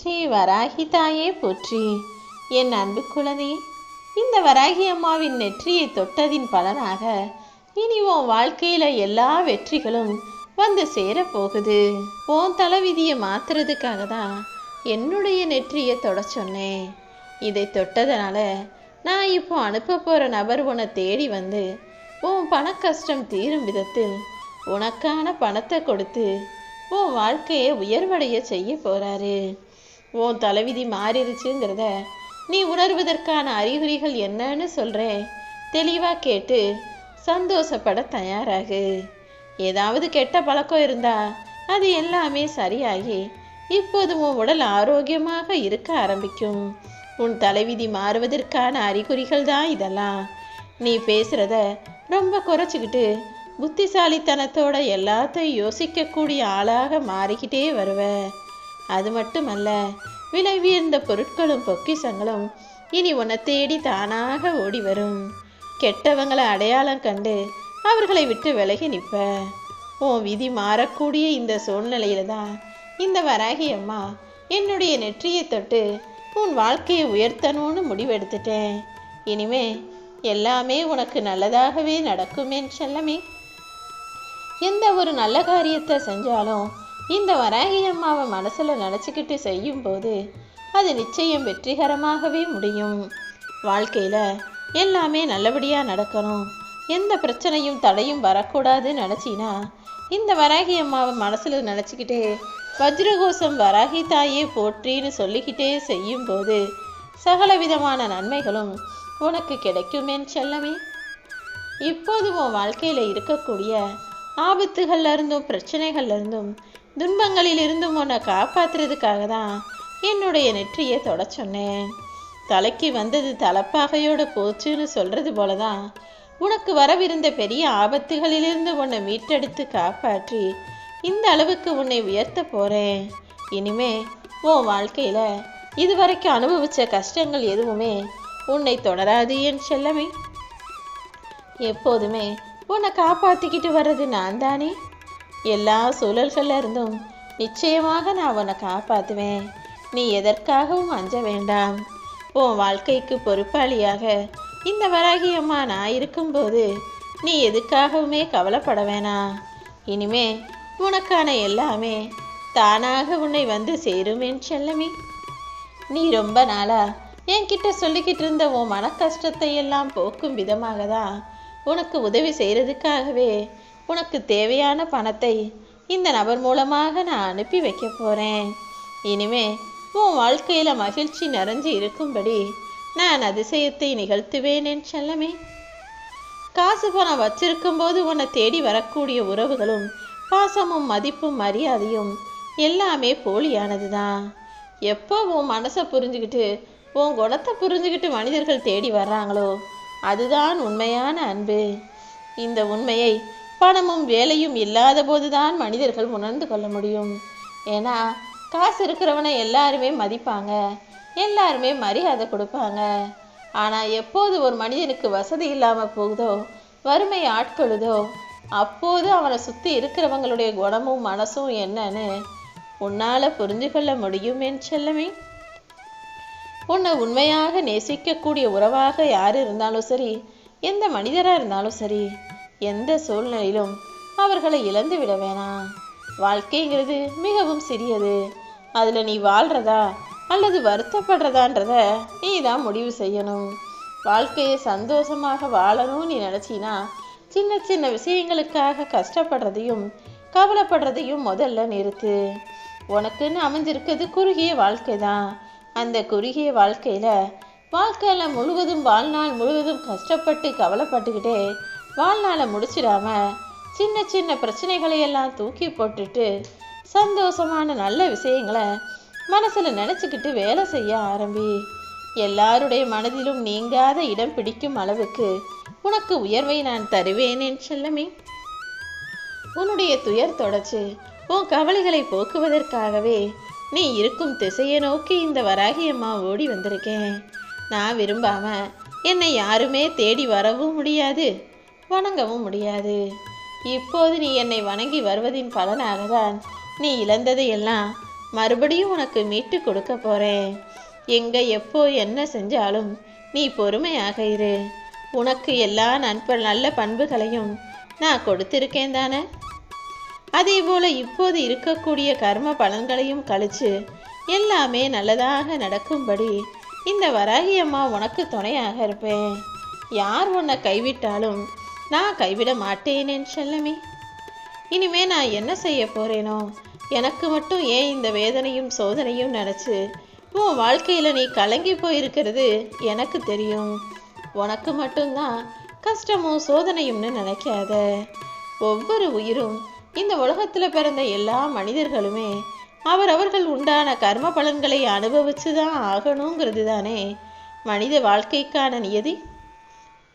ஸ்ரீ வராகி தாயே போற்றி. என் அன்பு குழந்தை, இந்த வராகி அம்மாவின் நெற்றியை தொட்டதின் பலனாக இனி உன் வாழ்க்கையில எல்லா வெற்றிகளும் வந்து சேரப்போகுது. உன் தலைவிதியை மாத்துறதுக்காக தான் என்னுடைய நெற்றியை தொட சொன்னேன். இதை தொட்டதனால நான் இப்போ அனுப்ப போற நபர் உன்னை தேடி வந்து உன் பண கஷ்டம் தீரும் விதத்தில் உனக்கான பணத்தை கொடுத்து உன் வாழ்க்கையை உயர்வடைய செய்ய போறாரு. உன் தலைவிதி மாறிடுச்சுங்கிறத நீ உணர்வதற்கான அறிகுறிகள் என்னன்னு சொல்றேன். தெளிவா கேட்டு சந்தோஷப்பட தயாராகு. ஏதாவது கெட்ட பழக்கம் இருந்தா அது எல்லாமே சரியாகி இப்போது உன் உடல் ஆரோக்கியமாக இருக்க ஆரம்பிக்கும். உன் தலைவிதி மாறுவதற்கான அறிகுறிகள் தான் இதெல்லாம். நீ பேசுறத ரொம்ப குறைச்சிக்கிட்டு புத்திசாலித்தனத்தோட எல்லாத்தையும் யோசிக்கக்கூடிய ஆளாக மாறிக்கிட்டே வருவ. அது மட்டுமல்ல, விலை உயர்ந்த பொருட்களும் பொக்கிஷங்களும் இனி உன்னை தேடி தானாக ஓடி வரும். கெட்டவங்களை அடையாளம் கண்டு அவர்களை விட்டு விலகி நிற்ப. உன் விதி மாறக்கூடிய இந்த சூழ்நிலையில தான் இந்த வராகி அம்மா என்னுடைய நெற்றியை தொட்டு உன் வாழ்க்கையை உயர்த்தணும்னு முடிவெடுத்துட்டேன். இனிமே எல்லாமே உனக்கு நல்லதாகவே நடக்குமே செல்லமே. எந்த ஒரு நல்ல காரியத்தை செஞ்சாலும் இந்த வராகி அம்மாவை மனசுல நினச்சிக்கிட்டு செய்யும் போது அது நிச்சயம் வெற்றிகரமாகவே முடியும். வாழ்க்கையில எல்லாமே நல்லபடியா நடக்கணும், எந்த பிரச்சனையும் தடையும் வரக்கூடாதுன்னு நினச்சினா இந்த வராகி அம்மாவை மனசுல நினச்சிக்கிட்டே வஜ்ரகோஷம் வராகி தாயே போற்றின்னு சொல்லிக்கிட்டே செய்யும் போது சகல விதமான நன்மைகளும் உனக்கு கிடைக்குமேன்னு செல்லமே. இப்போது உன் வாழ்க்கையில இருக்கக்கூடிய ஆபத்துகள்ல இருந்தும் பிரச்சனைகள்ல இருந்தும் துன்பங்களில் இருந்தும் உன்னை காப்பாத்துறதுக்காக தான் என்னுடைய நெற்றியை தொட சொன்னேன். தலைக்கு வந்தது தலைப்பாகையோட போச்சுன்னு சொல்றது போலதான் உனக்கு வரவிருந்த பெரிய ஆபத்துகளிலிருந்து உன்னை மீட்டெடுத்து காப்பாற்றி இந்த அளவுக்கு உன்னை உயர்த்த போறேன். இனிமே உன் வாழ்க்கையில இதுவரைக்கும் அனுபவிச்ச கஷ்டங்கள் எதுவுமே உன்னை தொடராது என் செல்லமே. எப்போதுமே உன்னை காப்பாத்திக்கிட்டு வர்றது நான் தானே. எல்லா சூழல்கள்ல இருந்தும் நிச்சயமாக நான் உன்னை காப்பாத்துவேன். நீ எதற்காகவும் அஞ்ச வேண்டாம். உன் வாழ்க்கைக்கு பொறுப்பாளியாக இந்த வராகி அம்மா நான் இருக்கும்போது நீ எதுக்காகவுமே கவலைப்பட வேணாம். இனிமே உனக்கான எல்லாமே தானாக உன்னை வந்து சேருமேன் செல்லமே. நீ ரொம்ப நாளா என்கிட்ட சொல்லிக்கிட்டு இருந்த உன் மன கஷ்டத்தை எல்லாம் போக்கும் விதமாக தான் உனக்கு உதவி செய்யறதுக்காகவே உனக்கு தேவையான பணத்தை இந்த நபர் மூலமாக நான் அனுப்பி வைக்க போறேன். இனிமே உன் வாழ்க்கையில மகிழ்ச்சி நிறைஞ்சு இருக்கும்படி நான் அதிசயத்தை நிகழ்த்துவேன் என் செல்லமே. காசு பணம் வச்சிருக்கும் போது உன்னை தேடி வரக்கூடிய உறவுகளும் பாசமும் மதிப்பும் மரியாதையும் எல்லாமே போலியானதுதான். எப்போ உன் மனசை புரிஞ்சுக்கிட்டு உன் குணத்தை புரிஞ்சுக்கிட்டு மனிதர்கள் தேடி வர்றாங்களோ அதுதான் உண்மையான அன்பு. இந்த உண்மையை பணமும் வேலையும் இல்லாத போதுதான் மனிதர்கள் உணர்ந்து கொள்ள முடியும். ஏன்னா காசு இருக்கிறவனை எல்லாருமே மதிப்பாங்க, எல்லாருமே மரியாதை கொடுப்பாங்க. ஆனால் எப்போது ஒரு மனிதனுக்கு வசதி இல்லாமல் போகுதோ, வறுமை ஆட்கொள்ளுதோ, அப்போது அவனை சுற்றி இருக்கிறவங்களுடைய குணமும் மனசும் என்னன்னு உன்னால் புரிஞ்சு கொள்ள முடியும் என் செல்லமே. உன்னை உண்மையாக நேசிக்கக்கூடிய உறவாக யார் இருந்தாலும் சரி, எந்த மனிதராக இருந்தாலும் சரி, எந்த சூழ்நிலையிலும் அவர்களை இழந்து விட வேணாம். வாழ்க்கைங்கிறது மிகவும் சிறியது. அதில் நீ வாழ்கிறதா அல்லது வருத்தப்படுறதான்றத நீ தான் முடிவு செய்யணும். வாழ்க்கையை சந்தோஷமாக வாழணும்னு நீ நினச்சினா சின்ன சின்ன விஷயங்களுக்காக கஷ்டப்படுறதையும் கவலைப்படுறதையும் முதல்ல நிறுத்து. உனக்குன்னு அமைஞ்சிருக்கிறது குறுகிய வாழ்க்கை தான். அந்த குறுகிய வாழ்க்கையில முழுவதும் வாழ்நாள் முழுவதும் கஷ்டப்பட்டு கவலைப்பட்டுக்கிட்டே வாழ்நாளை முடிச்சிடாம சின்ன சின்ன பிரச்சனைகளை எல்லாம் தூக்கி போட்டுட்டு சந்தோஷமான நல்ல விஷயங்களை மனசுல நினைச்சுக்கிட்டு வேலை செய்ய ஆரம்பி. எல்லாருடைய மனதிலும் நீங்காத இடம் பிடிக்கும் அளவுக்கு உனக்கு உயர்வை நான் தருவேன் என் செல்லமே. உன்னுடைய துயர் தொடச்சு உன் கவலைகளை போக்குவதற்காகவே நீ இருக்கும் திசையை நோக்கி இந்த வராகி அம்மா ஓடி வந்திருக்கேன். நான் விரும்பாம என்னை யாருமே தேடி வரவும் முடியாது, வணங்கவும் முடியாது. இப்போது நீ என்னை வணங்கி வருவதின் பலனாகத்தான் நீ இழந்ததையெல்லாம் மறுபடியும் உனக்கு மீட்டு கொடுக்க போறேன். எங்க எப்போ என்ன செஞ்சாலும் நீ பொறுமையாக இரு. உனக்கு எல்லா நல்ல பண்புகளையும் நான் கொடுத்திருக்கேன் தானே. அதே போல இப்போது இருக்கக்கூடிய கர்ம பலன்களையும் கழிச்சு எல்லாமே நல்லதாக நடக்கும்படி இந்த வராகி அம்மா உனக்கு துணையாக இருப்பேன். யார் உன்னை கைவிட்டாலும் நான் கைவிட மாட்டேனேன் செல்லமே. இனிமே நான் என்ன செய்ய போறேனோ, எனக்கு மட்டும் ஏன் இந்த வேதனையும் சோதனையும் நினச்சி உன் வாழ்க்கையில் நீ கலங்கி போயிருக்கிறது எனக்கு தெரியும். உனக்கு மட்டும்தான் கஷ்டமும் சோதனையும்னு நினைக்காத. ஒவ்வொரு உயிரும், இந்த உலகத்தில் பிறந்த எல்லா மனிதர்களுமே அவரவர்கள் உண்டான கர்ம பலன்களை அனுபவிச்சு தான் ஆகணுங்கிறது தானே மனித வாழ்க்கைக்கான நியதி.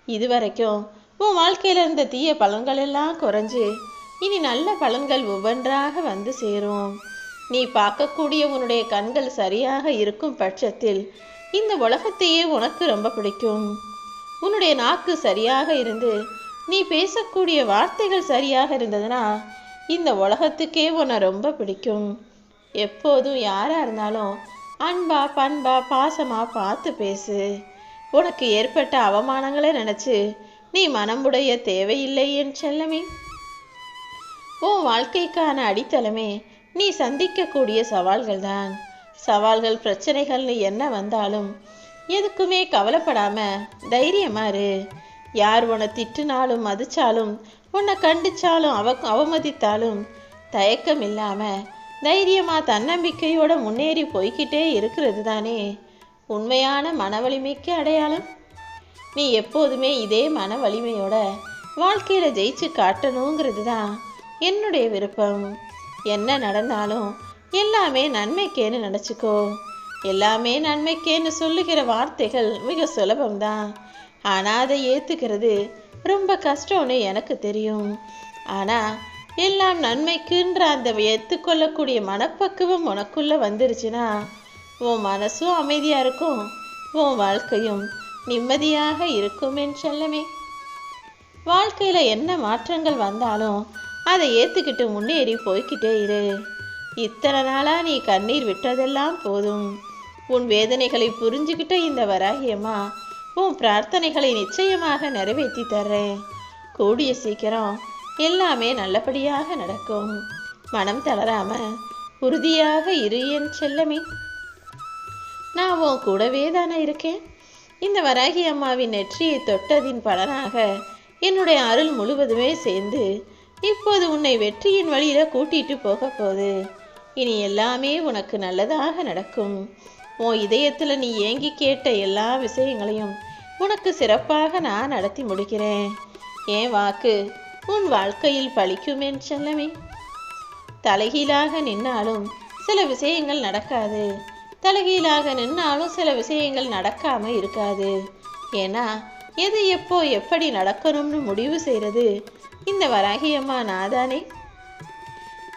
இதுவரைக்கும் உன் வாழ்க்கையில் இருந்த தீய பலன்கள் எல்லாம் குறைஞ்சு இனி நல்ல பலன்கள் ஒவ்வொன்றாக வந்து சேரும். நீ பார்க்கக்கூடிய உன்னுடைய கண்கள் சரியாக இருக்கும் பட்சத்தில் இந்த உலகத்தையே உனக்கு ரொம்ப பிடிக்கும். உன்னுடைய நாக்கு சரியாக இருந்து நீ பேசக்கூடிய வார்த்தைகள் சரியாக இருந்ததுன்னா இந்த உலகத்துக்கே உன்னை ரொம்ப பிடிக்கும். எப்போதும் யாராக இருந்தாலும் அன்பா பண்பா பாசமா பார்த்து பேசு. உனக்கு ஏற்பட்ட அவமானங்களை நினச்சி நீ மனமுடைய தேவையில்லை என் செல்லமே. உன் வாழ்க்கைக்கான அடித்தளமே நீ சந்திக்கக்கூடிய சவால்கள் தான். சவால்கள் பிரச்சனைகள்னு என்ன வந்தாலும் எதுக்குமே கவலைப்படாம தைரியமா இரு. யார் உன்னை திட்டுனாலும் மதிச்சாலும் உன்னை கண்டிச்சாலும் அவமதித்தாலும் தயக்கம் இல்லாம தைரியமா தன்னம்பிக்கையோட முன்னேறி போய்கிட்டே இருக்கிறது தானே உண்மையான மன வலிமைக்கு அடையாளம். நீ எப்போதுமே இதே மன வலிமையோட வாழ்க்கையில ஜெயிச்சு காட்டணுங்கிறது தான் என்னுடைய விருப்பம். என்ன நடந்தாலும் எல்லாமே நன்மைக்கேன்னு நினச்சிக்கோ. எல்லாமே நன்மைக்கேன்னு சொல்லுகிற வார்த்தைகள் மிக சுலபம்தான். ஆனால் அதை ஏற்றுக்கிறது ரொம்ப கஷ்டம்னு எனக்கு தெரியும். ஆனால் எல்லாம் நன்மைக்குன்ற அந்த ஏற்றுக்கொள்ளக்கூடிய மனப்பக்குவம் உனக்குள்ளே வந்துருச்சுன்னா உன் மனசும் அமைதியாக இருக்கும், உன் வாழ்க்கையும் நிம்மதியாக இருக்கும் என் செல்லமே. வாழ்க்கையில் என்ன மாற்றங்கள் வந்தாலும் அதை ஏற்றுக்கிட்டு முன்னேறி போய்கிட்டே இரு. இத்தனை நாளாக நீ கண்ணீர் விட்டதெல்லாம் போதும். உன் வேதனைகளை புரிஞ்சுக்கிட்ட இந்த வராகியம்மா உன் பிரார்த்தனைகளை நிச்சயமாக நிறைவேற்றி தர்றேன். கூடிய சீக்கிரம் எல்லாமே நல்லபடியாக நடக்கும். மனம் தளராம உறுதியாக இரு என் செல்லமே. நான் உன் கூடவே தானே இருக்கேன். இந்த வராகி அம்மாவின் நெற்றியை தொட்டதின் பலனாக என்னுடைய அருள் முழுவதுமே சேர்ந்து இப்போது உன்னை வெற்றியின் வழியில கூட்டிட்டு போக போகுது. இனி எல்லாமே உனக்கு நல்லதாக நடக்கும். உன் இதயத்துல நீ ஏங்கி கேட்ட எல்லா விஷயங்களையும் உனக்கு சிறப்பாக நான் நடத்தி முடிக்கிறேன். என் வாக்கு உன் வாழ்க்கையில் பலிக்கும் என் செல்லமே. தலைகீழாக நின்னாலும் சில விஷயங்கள் நடக்காது, தலைகீழாக நின்னாலும் சில விஷயங்கள் நடக்காம இருக்காது. ஏன்னா எது எப்போ எப்படி நடக்கணும்னு முடிவு செய்கிறது இந்த வராகியம்மா நாதானே.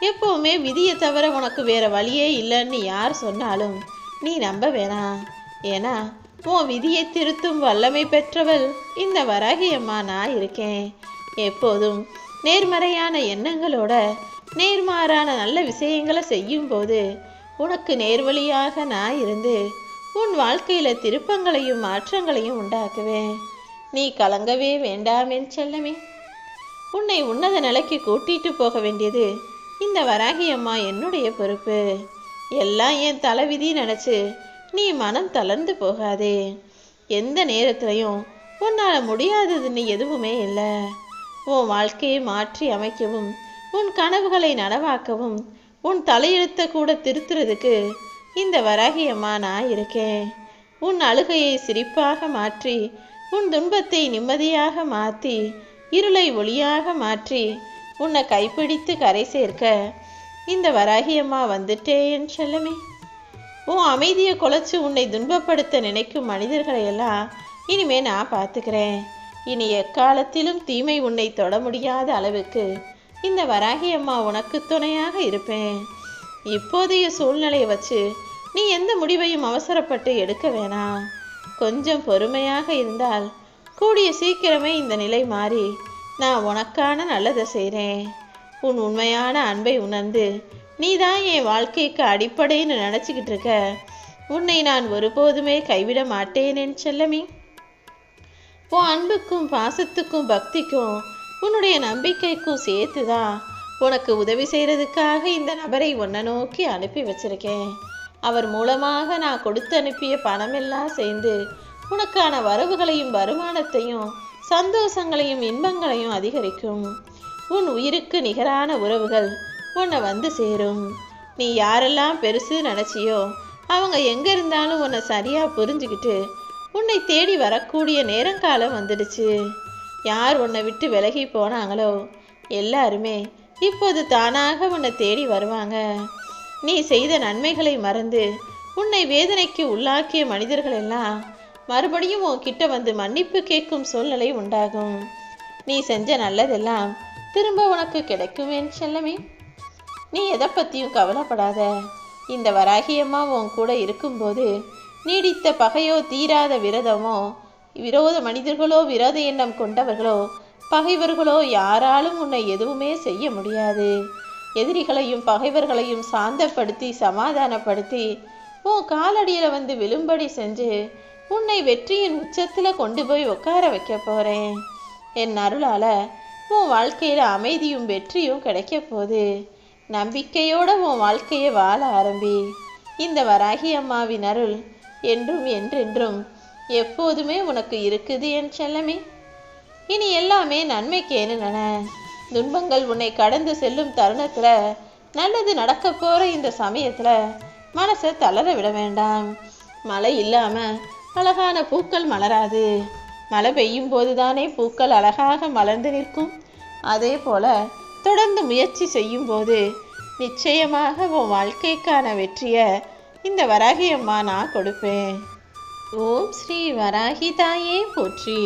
எப்பவுமே விதியை தவிர உனக்கு வேற வழியே இல்லைன்னு யார் சொன்னாலும் நீ நம்ப வேணாம். ஏன்னா உன் விதியை திருத்தும் வல்லமை பெற்றவள் இந்த வராகியம்மா நான் இருக்கேன். எப்போதும் நேர்மறையான எண்ணங்களோட நேர்மாறான நல்ல விஷயங்களை செய்யும் போது உனக்கு நேர்வழியாக நான் இருந்து உன் வாழ்க்கையில திருப்பங்களையும் மாற்றங்களையும் உண்டாக்குவேன். நீ கலங்கவே வேண்டாம் என் செல்லமே. உன்னை உன்னத நிலைக்கு கூட்டிட்டு போக வேண்டியது இந்த வராகி அம்மா என்னுடைய பொறுப்பு. எல்லாம் என் தலைவிதி நினைச்சு நீ மனம் தளர்ந்து போகாதே. எந்த நேரத்திலையும் உன்னால் முடியாததுன்னு எதுவுமே இல்லை. உன் வாழ்க்கையை மாற்றி அமைக்கவும் உன் கனவுகளை நனவாக்கவும் உன் தலையெழுத்த கூட திருத்துறதுக்கு இந்த வராகி அம்மா நான் இருக்கேன். உன் அழுகையை சிரிப்பாக மாற்றி உன் துன்பத்தை நிம்மதியாக மாற்றி இருளை ஒளியாக மாற்றி உன்னை கைப்பிடித்து கரை சேர்க்க இந்த வராகி அம்மா வந்துட்டே என் செல்லமே. உன் அமைதியை குலைச்சு உன்னை துன்பப்படுத்த நினைக்கும் மனிதர்களையெல்லாம் இனிமே நான் பார்த்துக்கிறேன். இனி எக்காலத்திலும் தீமை உன்னை தொட முடியாத அளவுக்கு இந்த வராகி அம்மா உனக்கு துணையாக இருப்பேன். இப்போதைய சூழ்நிலையை வச்சு நீ எந்த முடிவையும் அவசரப்பட்டு எடுக்க வேணாம். கொஞ்சம் பொறுமையாக இருந்தால் கூடிய சீக்கிரமே இந்த நிலை மாறி நான் உனக்கான நல்லதை செய்கிறேன். உன் உண்மையான அன்பை உணர்ந்து நீ தான் என் வாழ்க்கைக்கு அடிப்படைன்னு நினச்சிக்கிட்டு இருக்க. உன்னை நான் ஒருபோதுமே கைவிட மாட்டேன் என் செல்லமே. உன் அன்புக்கும் பாசத்துக்கும் பக்திக்கும் உன்னுடைய நம்பிக்கைக்கும் சேர்த்துதான் உனக்கு உதவி செய்கிறதுக்காக இந்த நபரை உன்னை நோக்கி அனுப்பி வச்சிருக்கேன். அவர் மூலமாக நான் கொடுத்து அனுப்பிய பணமெல்லாம் சேர்ந்து உனக்கான வரவுகளையும் வருமானத்தையும் சந்தோஷங்களையும் இன்பங்களையும் அதிகரிக்கும். உன் உயிருக்கு நிகரான உறவுகள் உன்னை வந்து சேரும். நீ யாரெல்லாம் பெருசு நினச்சியோ அவங்க எங்கே இருந்தாலும் உன்னை சரியாக புரிஞ்சுக்கிட்டு உன்னை தேடி வரக்கூடிய நேரங்காலம் வந்துடுச்சு. யார் உன்னை விட்டு விலகி போனாங்களோ எல்லாருமே இப்போது தானாக உன்னை தேடி வருவாங்க. நீ செய்த நன்மைகளை மறந்து உன்னை வேதனைக்கு உள்ளாக்கிய மனிதர்கள் எல்லாம் மறுபடியும் உன்கிட்ட வந்து மன்னிப்பு கேட்கும் சூழ்நிலை உண்டாகும். நீ செஞ்ச நல்லதெல்லாம் திரும்ப உனக்கு கிடைக்கும் என் செல்லமே. நீ எதை பற்றியும் கவலைப்படாத. இந்த வராகியம்மா உன் கூட இருக்கும்போது நீடித்த பகையோ தீராத விரோதமோ விரோத மனிதர்களோ விரோத எண்ணம் கொண்டவர்களோ பகைவர்களோ யாராலும் உன்னை எதுவுமே செய்ய முடியாது. எதிரிகளையும் பகைவர்களையும் சாந்தப்படுத்தி சமாதானப்படுத்தி உன் காலடியில் வந்து விழும்படி செஞ்சு உன்னை வெற்றியின் உச்சத்தில் கொண்டு போய் உட்கார வைக்க போகிறேன். என் அருளால் உன் வாழ்க்கையில் அமைதியும் வெற்றியும் கிடைக்க போகுது. நம்பிக்கையோட உன் வாழ்க்கையை வாழ ஆரம்பி. இந்த வராகி அம்மாவின் அருள் என்றும் என்றென்றும் எப்போதுமே உனக்கு இருக்குது என் செல்லமே. இனி எல்லாமே நன்மைக்கேன்னு நின. துன்பங்கள் உன்னை கடந்து செல்லும் தருணத்தில் நல்லது நடக்க போகிற இந்த சமயத்தில் மனசை தளர விட வேண்டாம். மழை இல்லாமல் அழகான பூக்கள் மலராது. மழை பெய்யும் போது தானே பூக்கள் அழகாக மலர்ந்து நிற்கும். அதே போல தொடர்ந்து முயற்சி செய்யும் போது நிச்சயமாக உன் வாழ்க்கைக்கான வெற்றியை இந்த வராகி அம்மா நான் கொடுப்பேன். ஓம் ஸ்ரீ வராகி தாயே போற்றி.